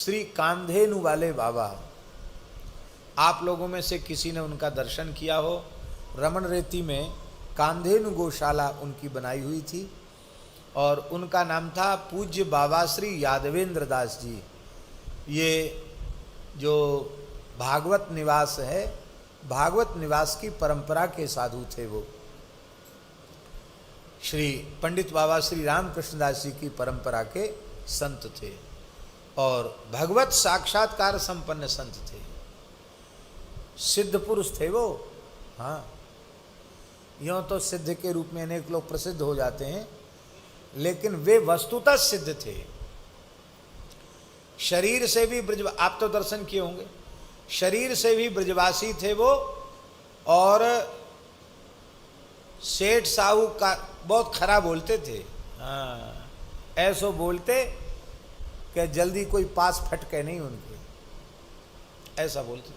श्री कांधेनु वाले बाबा, आप लोगों में से किसी ने उनका दर्शन किया हो। रमन रेती में कांधेनु गौशाला उनकी बनाई हुई थी और उनका नाम था पूज्य बाबा श्री यादवेंद्र दास जी। ये जो भागवत निवास है, भागवत निवास की परंपरा के साधु थे। वो श्री पंडित बाबा श्री रामकृष्ण दास जी की परंपरा के संत थे और भगवत साक्षात्कार संपन्न संत थे, सिद्ध पुरुष थे वो। हाँ, यूँ तो सिद्ध के रूप में अनेक लोग प्रसिद्ध हो जाते हैं, लेकिन वे वस्तुतः सिद्ध थे। शरीर से भी ब्रज, आप तो दर्शन किए होंगे, शरीर से भी ब्रजवासी थे वो और सेठ साहू का बहुत खराब बोलते थे। हाँ, ऐसो बोलते कि जल्दी कोई पास फटके नहीं उनके, ऐसा बोलते।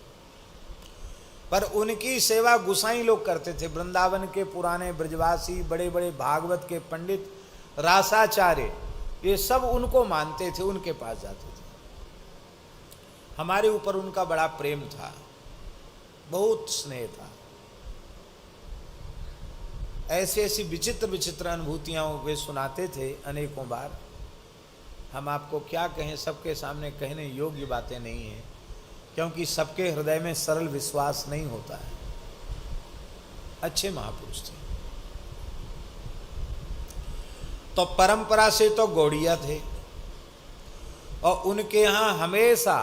पर उनकी सेवा गुसाई लोग करते थे। वृंदावन के पुराने ब्रजवासी, बड़े बड़े भागवत के पंडित, रासाचार्य, ये सब उनको मानते थे, उनके पास जाते थे। हमारे ऊपर उनका बड़ा प्रेम था, बहुत स्नेह था। ऐसी ऐसी विचित्र विचित्र अनुभूतियां वे सुनाते थे अनेकों बार। हम आपको क्या कहें, सबके सामने कहने योग्य बातें नहीं हैं, क्योंकि सबके हृदय में सरल विश्वास नहीं होता है। अच्छे महापुरुष थे। तो परंपरा से तो गौड़िया थे और उनके यहाँ हमेशा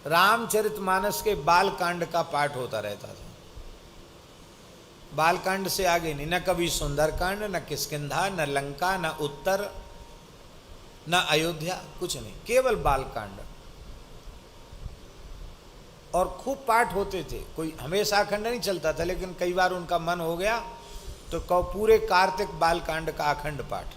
रामचरितमानस के बालकांड का पाठ होता रहता था। बालकांड से आगे नहीं, न कभी सुंदरकांड, न किष्किंधा, न लंका, न उत्तर, न अयोध्या, कुछ नहीं, केवल बालकांड। और खूब पाठ होते थे। कोई हमेशा अखंड नहीं चलता था, लेकिन कई बार उनका मन हो गया तो पूरे कार्तिक बालकांड का अखंड पाठ।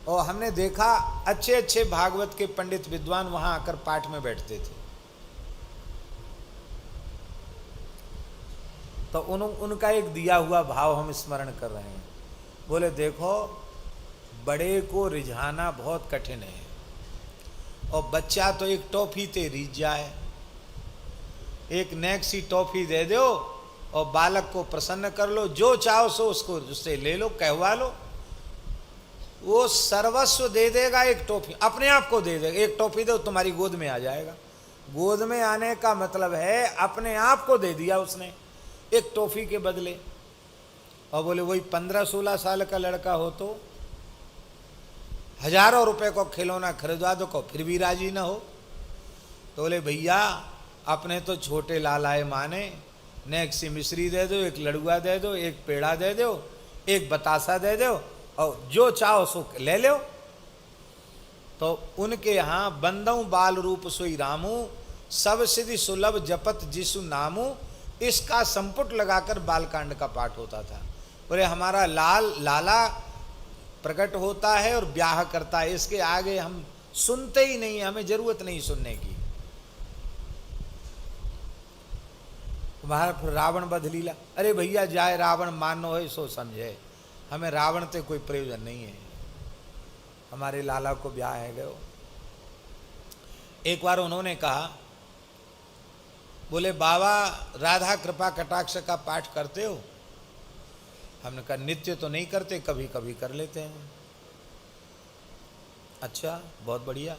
और हमने देखा अच्छे अच्छे भागवत के पंडित विद्वान वहां आकर पाठ में बैठते थे। तो उनका एक दिया हुआ भाव हम स्मरण कर रहे हैं। बोले देखो, बड़े को रिझाना बहुत कठिन है और बच्चा तो एक टॉफी ते रिझ जाए, एक नेक सी टॉफी दे दो और बालक को प्रसन्न कर लो, जो चाहो सो उसको उससे ले लो, कहवा लो, वो सर्वस्व दे देगा। एक टॉफी अपने आप को दे देगा, एक टॉफी दो तुम्हारी गोद में आ जाएगा। गोद में आने का मतलब है अपने आप को दे दिया उसने एक टॉफी के बदले। और बोले वही 15-16 साल का लड़का हो तो हजारों रुपए को खिलौना खरीदवा दो, को फिर भी राजी ना हो। तो बोले भैया, अपने तो छोटे लालाए माने, नेक सी मिश्री दे दो, एक लड़ुआ दे दो, एक पेड़ा दे दो, एक बतासा दे दो और जो चाहो सो ले लो। तो उनके यहाँ बंदऊ बाल रूप सोई रामू, सब सिद्धि सुलभ जपत जिसु नामू, इसका संपुट लगाकर बालकांड का पाठ होता था। बोले हमारा लाला प्रकट होता है और ब्याह करता है, इसके आगे हम सुनते ही नहीं, हमें जरूरत नहीं सुनने की। तुम्हारा रावण बध लीला, अरे भैया जाए रावण मानो है सो समझे, हमें रावण से कोई प्रयोजन नहीं है, हमारे लाला को ब्याह है गयो। एक बार उन्होंने कहा, बोले बाबा राधा कृपा कटाक्ष का पाठ करते हो? हमने कहा नित्य तो नहीं करते, कभी कभी कर लेते हैं। अच्छा, बहुत बढ़िया।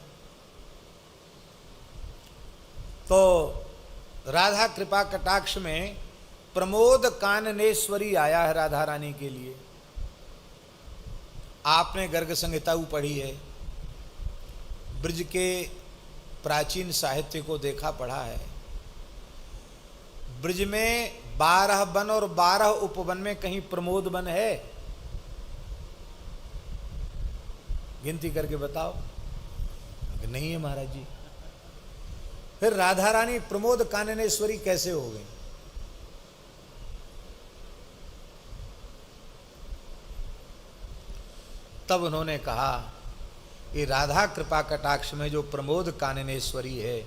तो राधा कृपा कटाक्ष में प्रमोद काननेश्वरी आया है राधा रानी के लिए। आपने गर्ग संहिता पढ़ी है, ब्रज के प्राचीन साहित्य को देखा पढ़ा है। ब्रज में 12 वन और 12 उपवन में कहीं प्रमोद वन है? गिनती करके बताओ। नहीं है महाराज जी। फिर राधा रानी प्रमोद काननेश्वरी कैसे हो गई? तब उन्होंने कहा ये राधा कृपा कटाक्ष में जो प्रमोद काननेश्वरी है,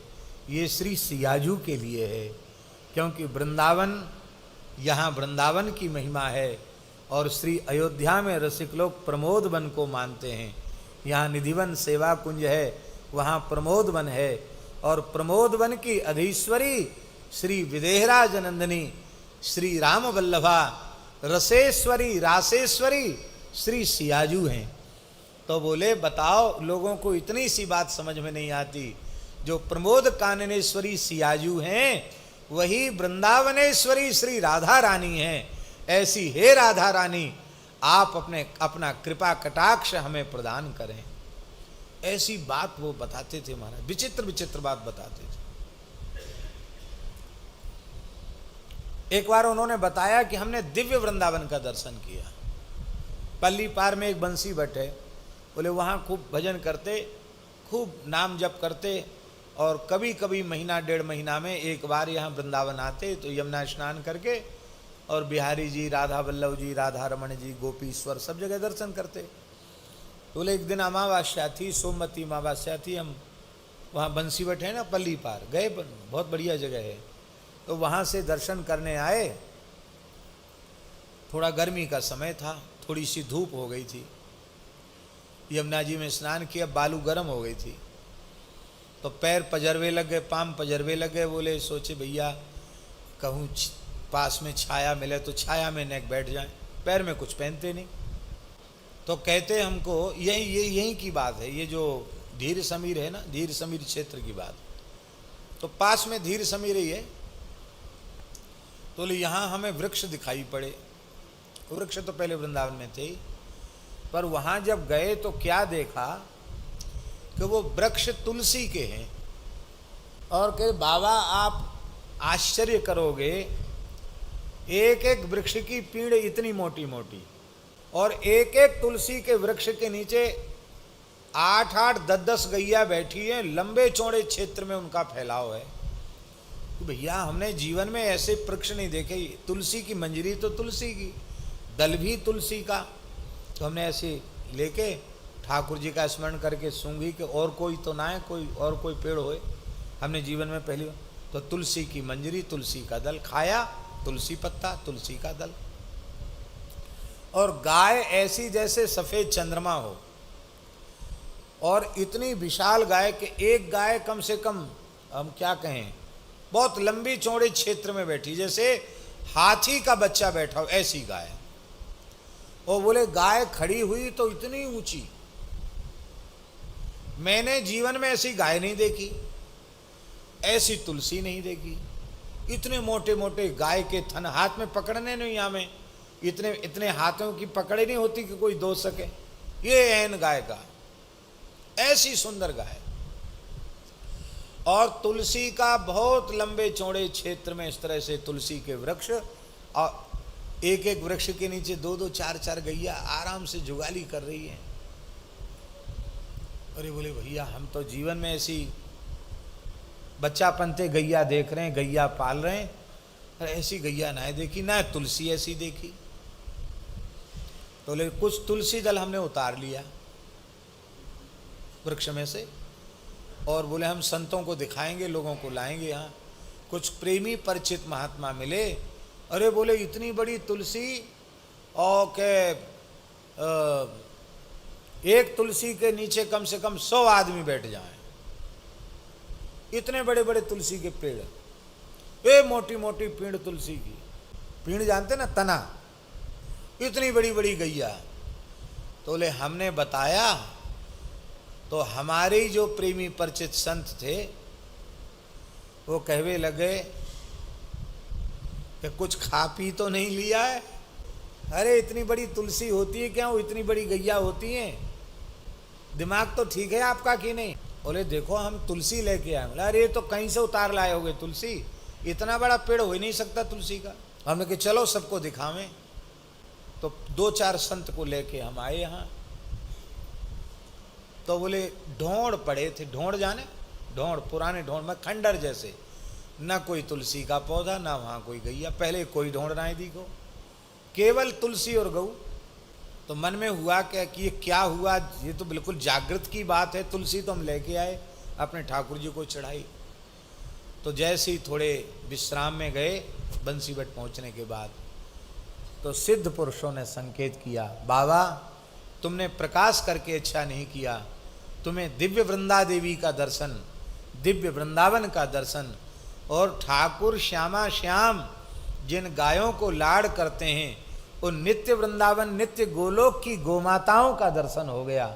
ये श्री सियाजू के लिए है, क्योंकि वृंदावन, यहाँ वृंदावन की महिमा है और श्री अयोध्या में रसिक लोग प्रमोद वन को मानते हैं। यहाँ निधिवन सेवा कुंज है, वहाँ प्रमोद वन है, और प्रमोद वन की अधीश्वरी श्री विदेहराज नंदिनी श्री राम वल्लभा रसेश्वरी रासेश्वरी श्री सियाजू हैं। तो बोले बताओ, लोगों को इतनी सी बात समझ में नहीं आती, जो प्रमोद काननेश्वरी सियाजू हैं वही वृंदावनेश्वरी श्री राधा रानी हैं। ऐसी हे राधा रानी, आप अपना कृपा कटाक्ष हमें प्रदान करें। ऐसी बात वो बताते थे महाराज, विचित्र विचित्र बात बताते थे। एक बार उन्होंने बताया कि हमने दिव्य वृंदावन का दर्शन किया। पल्ली पार में एक बंसी भट्ट है, बोले वहाँ खूब भजन करते, खूब नाम जप करते, और कभी कभी महीना डेढ़ महीना में एक बार यहाँ वृंदावन आते तो यमुना स्नान करके और बिहारी जी, राधा वल्लभ जी, राधा रमण जी, गोपीश्वर सब जगह दर्शन करते। बोले एक दिन अमावस्या थी, सोमवती अमावस्या थी, हम वहाँ बंसी भट्ट है ना पल्ली पार गए, बहुत बढ़िया जगह है, तो वहाँ से दर्शन करने आए। थोड़ा गर्मी का समय था, थोड़ी सी धूप हो गई थी, यमुना जी में स्नान किया, बालू गर्म हो गई थी, तो पैर पजरवे लग गए, पाम पजरवे लग गए। बोले सोचे भैया कहूँ पास में छाया मिले तो छाया में नेक बैठ जाए, पैर में कुछ पहनते नहीं। तो कहते हमको यही की बात है, ये जो धीर समीर है ना, धीर समीर क्षेत्र की बात, तो पास में धीर समीर ही है। तो यहाँ हमें वृक्ष दिखाई पड़े, वृक्ष तो पहले वृंदावन में थे, पर वहाँ जब गए तो क्या देखा कि वो वृक्ष तुलसी के हैं। और कहे बाबा आप आश्चर्य करोगे, एक एक वृक्ष की पीड़ इतनी मोटी मोटी, और एक एक तुलसी के वृक्ष के नीचे 8-8, 10-10 गैया बैठी हैं, लंबे चौड़े क्षेत्र में उनका फैलाव है। तो भैया हमने जीवन में ऐसे वृक्ष नहीं देखे, तुलसी की मंजरी तो तुलसी की, दल भी तुलसी का। तो हमने ऐसे लेके ठाकुर जी का स्मरण करके सूंघी कि और कोई तो ना है, कोई और कोई पेड़ होए, हमने जीवन में पहली बार। तो तुलसी की मंजरी, तुलसी का दल खाया, तुलसी पत्ता, तुलसी का दल। और गाय ऐसी जैसे सफेद चंद्रमा हो, और इतनी विशाल गाय कि एक गाय कम से कम हम क्या कहें, बहुत लंबी चौड़े क्षेत्र में बैठी, जैसे हाथी का बच्चा बैठा हो ऐसी गाय। और बोले गाय खड़ी हुई तो इतनी ऊंची, मैंने जीवन में ऐसी गाय नहीं देखी, ऐसी तुलसी नहीं देखी। इतने मोटे मोटे गाय के थन, हाथ में पकड़ने नहीं हमें, इतने इतने हाथों की पकड़े नहीं होती कि कोई दो सके। ये ऐन गाय का, ऐसी सुंदर गाय। और तुलसी का बहुत लंबे चौड़े क्षेत्र में इस तरह से तुलसी के वृक्ष, और एक एक वृक्ष के नीचे 2-2, 4-4 गैया आराम से जुगाली कर रही हैं। अरे बोले भैया हम तो जीवन में ऐसी बच्चा पनते गैया देख रहे हैं, गैया पाल रहे हैं, अरे ऐसी गैया ना देखी, ना तुलसी ऐसी देखी। तो बोले कुछ तुलसी दल हमने उतार लिया वृक्ष में से, और बोले हम संतों को दिखाएंगे, लोगों को लाएंगे यहाँ। कुछ प्रेमी परिचित महात्मा मिले, अरे बोले इतनी बड़ी तुलसी, और के एक तुलसी के नीचे कम से कम 100 आदमी बैठ जाएं, इतने बड़े बड़े तुलसी के पेड़, ए मोटी मोटी पीड़ तुलसी की, पीड़ जानते ना, तना, इतनी बड़ी बड़ी गैया। तो बोले हमने बताया, तो हमारे जो प्रेमी परिचित संत थे वो कहवे लगे कि कुछ खा पी तो नहीं लिया है, अरे इतनी बड़ी तुलसी होती है क्या, वो इतनी बड़ी गैया होती हैं, दिमाग तो ठीक है आपका कि नहीं। बोले देखो हम तुलसी लेके आए। बोला अरे तो कहीं से उतार लाए होगे तुलसी, इतना बड़ा पेड़ हो ही नहीं सकता तुलसी का। हमने कहा चलो सबको दिखावें। तो 2-4 संत को लेके हम आए यहाँ। तो बोले ढोंड़ पड़े थे, ढोंड़ जाने, ढोंड़, पुराने ढोंड़ में खंडर जैसे, ना कोई तुलसी का पौधा, ना वहाँ कोई गैया, पहले कोई ढोंड़ ना दिखो, केवल तुलसी और गऊ। तो मन में हुआ क्या कि ये क्या हुआ, ये तो बिल्कुल जागृत की बात है। तुलसी तो हम लेके आए, अपने ठाकुर जी को चढ़ाई। तो जैसे ही थोड़े विश्राम में गए बंसीवट पहुँचने के बाद, तो सिद्ध पुरुषों ने संकेत किया, बाबा तुमने प्रकाश करके अच्छा नहीं किया, तुम्हें दिव्य वृंदा देवी का दर्शन, दिव्य वृंदावन का दर्शन और ठाकुर श्यामा श्याम जिन गायों को लाड़ करते हैं उन नित्य वृंदावन नित्य गोलोक की गोमाताओं का दर्शन हो गया,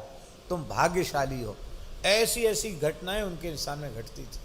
तुम भाग्यशाली हो। ऐसी ऐसी घटनाएं उनके सामने घटती थी।